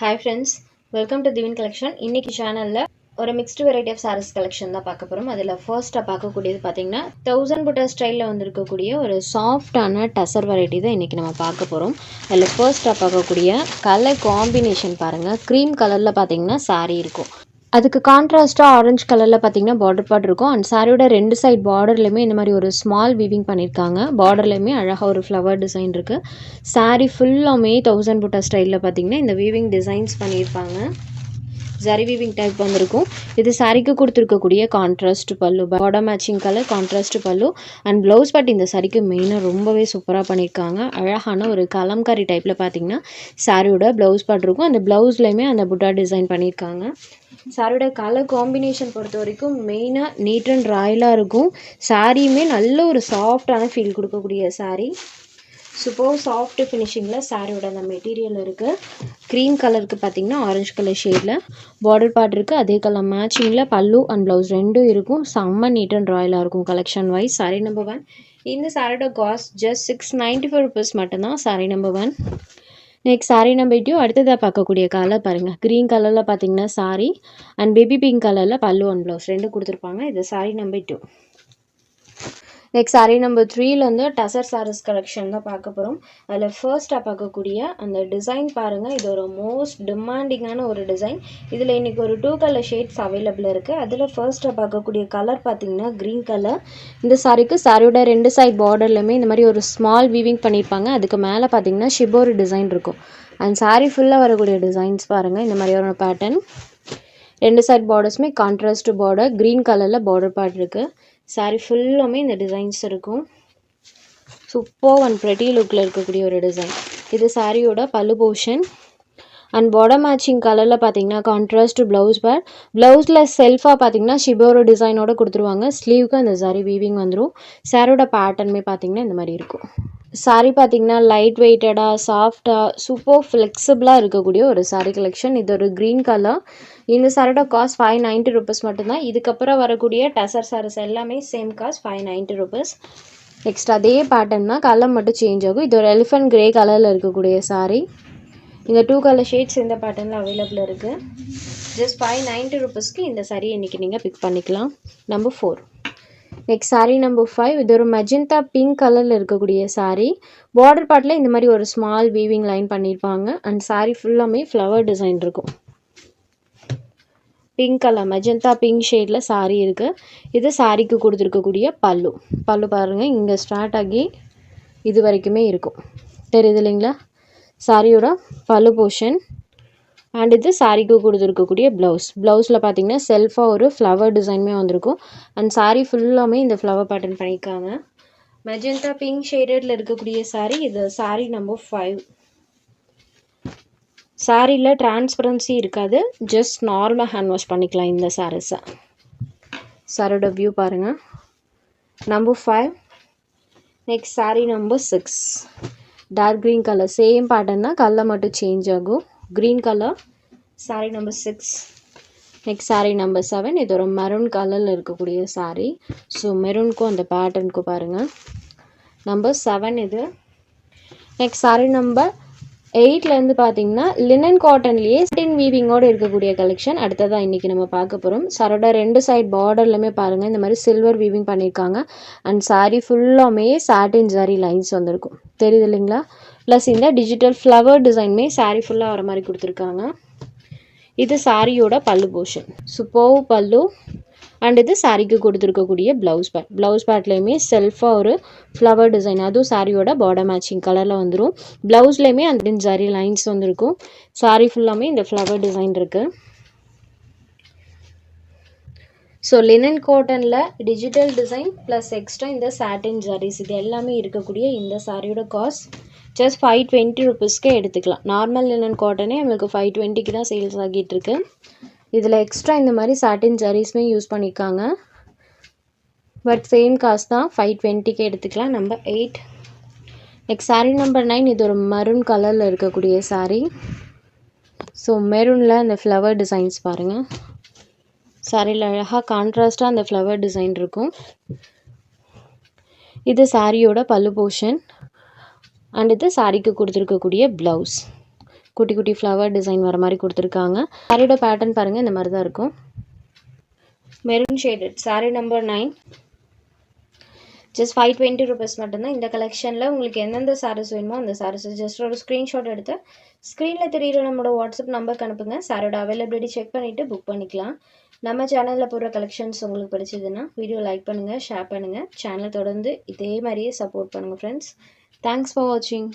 Hi friends, welcome to Divin Collection. இன்னைக்கு சேனல்ல ஒரு mixed variety of saris collection தான் பார்க்க போகிறோம். அதில் ஃபர்ஸ்ட்டாக பார்க்கக்கூடியது பார்த்தீங்கன்னா 1000 புட்டர் ஸ்டைலில் வந்திருக்கக்கூடிய ஒரு சாஃப்டான டசர் வெரைட்டி தான் இன்றைக்கி நம்ம பார்க்க போகிறோம். அதில் ஃபர்ஸ்ட்டாக பார்க்கக்கூடிய கலர் காம்பினேஷன் பாருங்கள். க்ரீம் கலரில் பார்த்தீங்கன்னா சாரீ இருக்கும். அதுக்கு கான்ட்ராஸ்ட்டாக ஆரஞ்சு கலரில் பார்த்தீங்கன்னா பார்டர் பார்ட் இருக்கும். அண்ட் சாரியோட ரெண்டு சைட் பார்டர்லையுமே இந்த மாதிரி ஒரு ஸ்மால் வீவிங் பண்ணியிருக்காங்க. பார்டர்லையுமே அழகாக ஒரு ஃப்ளவர் டிசைன் இருக்குது. சாரீ ஃபுல்லாமே 1000 புட்டா ஸ்டைலில் பார்த்தீங்கன்னா இந்த வீவிங் டிசைன்ஸ் பண்ணியிருப்பாங்க. ஜரி வீவிங் டைப் வந்திருக்கும். இது சாரிக்கு கொடுத்துருக்கக்கூடிய கான்ட்ராஸ்ட் பல்லு, பார்டர் மேட்சிங் கலர் கான்ட்ராஸ்ட் பல்லு. அண்ட் ப்ளவுஸ் பார்ட் இந்த சாரிக்கு மெயினாக ரொம்பவே சூப்பராக பண்ணியிருக்காங்க. அழகான ஒரு கலம்காரி டைப்பில் பார்த்தீங்கன்னா சாரியோட ப்ளவுஸ் பார்ட் இருக்கும். அந்த ப்ளவுஸ்லையுமே அந்த புட்டா டிசைன் பண்ணியிருக்காங்க. சாரியோட கலர் காம்பினேஷன் பொறுத்த வரைக்கும் மெயினாக நீட் அண்ட் ராயலாக இருக்கும். சாரியுமே நல்ல ஒரு சாஃப்டான ஃபீல் கொடுக்கக்கூடிய சாரீ. சூப்பர் சாஃப்ட் ஃபினிஷிங்கில் சாரியோட அந்த மெட்டீரியல் இருக்குது. க்ரீம் கலருக்கு பார்த்தீங்கன்னா ஆரஞ்சு கலர் ஷேடில் பார்டர் பார்ட் இருக்குது. அதே கலர் மேட்சிங்கில் பல்லு அண்ட் ப்ளவுஸ் ரெண்டும் இருக்கும். செம்ம நீட் அண்ட் ராயலாக இருக்கும் கலெக்ஷன் வைஸ். சாரீ நம்பர் 1. இந்த சாரியோட காஸ்ட் ஜஸ்ட் 695 rupees மட்டும்தான். Sari number 1. Next sari number 2. அடுத்ததாக பார்க்கக்கூடிய கலர் பாருங்கள். க்ரீன் கலரில் பார்த்தீங்கன்னா சாரீ அண்ட் பேபி பிங்க் கலரில் பல்லு அண்ட் ப்ளவுஸ் ரெண்டும் கொடுத்துருப்பாங்க. இது sari number 2. Next sari number 3லேருந்து டசர் சாரீஸ் கலெக்ஷன் தான் பார்க்க போகிறோம். அதில் ஃபர்ஸ்ட்டாக பார்க்கக்கூடிய அந்த டிசைன் பாருங்கள். இது ஒரு மோஸ்ட் டிமாண்டிங்கான ஒரு டிசைன். இதில் இன்றைக்கி ஒரு 2 கலர் ஷேட்ஸ் அவைலபிள் இருக்குது. அதில் ஃபர்ஸ்ட்டாக பார்க்கக்கூடிய கலர் பார்த்தீங்கன்னா க்ரீன் கலர். இந்த சாரீக்கு சாரியோட ரெண்டு சைட் பார்டர்லையுமே இந்த மாதிரி ஒரு ஸ்மால் வீவிங் பண்ணியிருப்பாங்க. அதுக்கு மேலே பார்த்தீங்கன்னா ஷிபோரி டிசைன் இருக்கும். அண்ட் சாரீ ஃபுல்லாக வரக்கூடிய டிசைன்ஸ் பாருங்கள். இந்த மாதிரியான பேட்டர்ன். ரெண்டு சைட் பார்டர்ஸுமே கான்ட்ராஸ்ட் பார்டர். க்ரீன் கலரில் பார்டர் பார்ட் இருக்குது. சாரீ ஃபுல்லாமே இந்த டிசைன்ஸ் இருக்கும். சூப்பர் அண்ட் ப்ரெட்டி லுக்கில் இருக்கக்கூடிய ஒரு டிசைன். இது சாரியோட பல்லு போர்ஷன். அண்ட் பார்டர் மேட்சிங் கலரில் பார்த்தீங்கன்னா கான்ட்ராஸ்ட் ப்ளவுஸ் பார்ட். ப்ளவுஸில் செல்ஃபாக பார்த்தீங்கன்னா ஷிபோரோ டிசைனோட கொடுத்துருவாங்க. ஸ்லீவுக்கு அந்த சாரி வீவிங் வந்துடும். சாரியோட பேட்டர்னுமே பார்த்தீங்கன்னா இந்த மாதிரி இருக்கும். சாரீ பார்த்தீங்கன்னா லைட் வெயிட்டடாக சாஃப்டாக சூப்பர் ஃப்ளெக்சிபிளாக இருக்கக்கூடிய ஒரு சாரீ கலெக்ஷன். இது ஒரு க்ரீன் கலர். இந்த சாரியோட காஸ்ட் 590 rupees மட்டும்தான். இதுக்கப்புறம் வரக்கூடிய டசர் சாரீஸ் எல்லாமே சேம் காஸ்ட் 590 rupees. நெக்ஸ்ட் அதே பேட்டர்ன் தான், கலர் மட்டும் சேஞ்ச் ஆகும். இது ஒரு எலிஃபென்ட் கிரே கலரில் இருக்கக்கூடிய சாரீ. இந்த 2 கலர் ஷேட்ஸ் இந்த பேட்டர்னில் அவைலபிள் இருக்குது. ஜஸ்ட் 590 rupeesக்கு இந்த சாரீ இன்றைக்கி நீங்கள் பிக் பண்ணிக்கலாம். நம்பர் 4. Next sari number 5. இது ஒரு மெஜந்தா பிங்க் கலரில் இருக்கக்கூடிய சாரீ. பார்டர் பார்ட்டில் இந்த மாதிரி ஒரு ஸ்மால் வீவிங் லைன் பண்ணியிருப்பாங்க. அண்ட் சாரீ ஃபுல்லாமே ஃப்ளவர் டிசைன் இருக்கும். பிங்க் கலர் மெஜந்தா பிங்க் ஷேடில் சாரீ இருக்குது. இது சாரீக்கு கொடுத்துருக்கக்கூடிய பல்லு. பல்லு பாருங்கள், இங்கே ஸ்டார்ட் ஆகி இது வரைக்குமே இருக்கும். தெரியுது இல்லைங்களா? சாரியோட பல்லு போர்ஷன். அண்ட் இது சாரீக்கு கொடுத்துருக்கக்கூடிய ப்ளவுஸ். ப்ளவுஸில் பார்த்தீங்கன்னா செல்ஃபாக ஒரு ஃப்ளவர் டிசைனுமே வந்திருக்கும். அண்ட் சாரீ ஃபுல்லாமே இந்த ஃப்ளவர் பேட்டர்ன் பண்ணியிருக்காங்க. மெஜந்தா பிங்க் ஷேடடில் இருக்கக்கூடிய சாரீ. இது சாரீ நம்பர் 5. சாரியில் டிரான்ஸ்பரன்சி இருக்காது. ஜஸ்ட் நார்மல் ஹேண்ட் வாஷ் பண்ணிக்கலாம் இந்த சாரீஸை. சாரியோட வியூ பாருங்கள். Number 5. Next sari number 6. Dark green colour. Same pattern தான், கலர் மட்டும் சேஞ்ச் ஆகும். Green colour. Sari number 6. Next sari number 7. இது ஒரு மெரூன் கலரில் இருக்கக்கூடிய சாரீ. ஸோ மெரூனுக்கும் அந்த பேட்டர்னுக்கும் பாருங்கள். நம்பர் 7 இது. நெக்ஸ்ட் சாரீ நம்பர் 8லேருந்து பார்த்தீங்கன்னா லினன் காட்டன்லேயே சாட்டின் வீவிங்கோடு இருக்கக்கூடிய கலெக்ஷன் அடுத்ததான் இன்றைக்கி நம்ம பார்க்க போகிறோம். சாரோட ரெண்டு சைட் பார்டர்லையுமே பாருங்கள் இந்த மாதிரி சில்வர் வீவிங் பண்ணியிருக்காங்க. அண்ட் சாரீ ஃபுல்லாமே சாட்டின் ஜரி லைன்ஸ் வந்திருக்கும். தெரியுது இல்லைங்களா? ப்ளஸ் இந்த டிஜிட்டல் ஃப்ளவர் டிசைனுமே சாரீ ஃபுல்லாக வர மாதிரி கொடுத்துருக்காங்க. இது சாரியோட பல்லு போர்ஷன். சூப்பர் பல்லு. அண்ட் இது சாரிக்கு கொடுத்துருக்கக்கூடிய ப்ளவுஸ் பார்ட். ப்ளவுஸ் பார்ட்லேயுமே செல்ஃபாக ஒரு ஃப்ளவர் டிசைன், அதுவும் சாரியோட பார்டர் மேட்சிங் கலரில் வந்துடும். ப்ளவுஸ்லேயுமே அந்த ஜரி லைன்ஸ் வந்துருக்கும். சாரி ஃபுல்லாமே இந்த ஃப்ளவர் டிசைன் இருக்குது. ஸோ லினன் காட்டனில் டிஜிட்டல் டிசைன் ப்ளஸ் எக்ஸ்ட்ரா இந்த சாட்டின் ஜரிஸ் இது எல்லாமே இருக்கக்கூடிய இந்த சாரியோட காஸ்ட் ஜஸ்ட் 520 rupeesக்கே எடுத்துக்கலாம். நார்மல் லினன் காட்டனே நம்மளுக்கு 520க்கு தான் சேல்ஸ் ஆகிட்டு இருக்கு. இதில் எக்ஸ்ட்ரா இந்த மாதிரி சாட்டின் ஜரீஸ்மே யூஸ் பண்ணியிருக்காங்க. பட் சேம் காஸ்ட் தான், 520க்கு எடுத்துக்கலாம். நம்பர் 8. Next sari number 9. இது ஒரு மெரூன் கலரில் இருக்கக்கூடிய சாரீ. ஸோ மெரூனில் அந்த ஃப்ளவர் டிசைன்ஸ் பாருங்கள். சாரியில் அழகாக கான்ட்ராஸ்ட்டாக அந்த ஃப்ளவர் டிசைன் இருக்கும். இது சாரியோட பல்லு போர்ஷன். அண்ட் இது சாரிக்கு கொடுத்துருக்கக்கூடிய ப்ளவுஸ். குட்டி குட்டி ஃப்ளவர் டிசைன் வர மாதிரி கொடுத்துருக்காங்க. சாரியோட பேட்டர்ன் பாருங்கள், இந்த மாதிரி தான் இருக்கும். Maroon shaded sorry number 9, just 520 rupees மட்டும்தான். இந்த கலெக்ஷனில் உங்களுக்கு எந்தெந்த சாரீஸ் வேணுமோ அந்த சாரீஸ் ஜஸ்ட் ஒரு ஸ்க்ரீன்ஷாட் எடுத்து ஸ்க்ரீனில் தெரியுற நம்மளோட வாட்ஸ்அப் நம்பருக்கு அனுப்புங்க. சாரோட அவைலபிலிட்டி செக் பண்ணிவிட்டு புக் பண்ணிக்கலாம். நம்ம சேனலில் போடுற கலெக்ஷன்ஸ் உங்களுக்கு பிடிச்சதுன்னா வீடியோ லைக் பண்ணுங்கள், ஷேர் பண்ணுங்கள். சேனலை தொடர்ந்து இதே மாதிரியே சப்போர்ட் பண்ணுங்கள் ஃப்ரெண்ட்ஸ். தேங்க்ஸ் ஃபார் வாட்சிங்.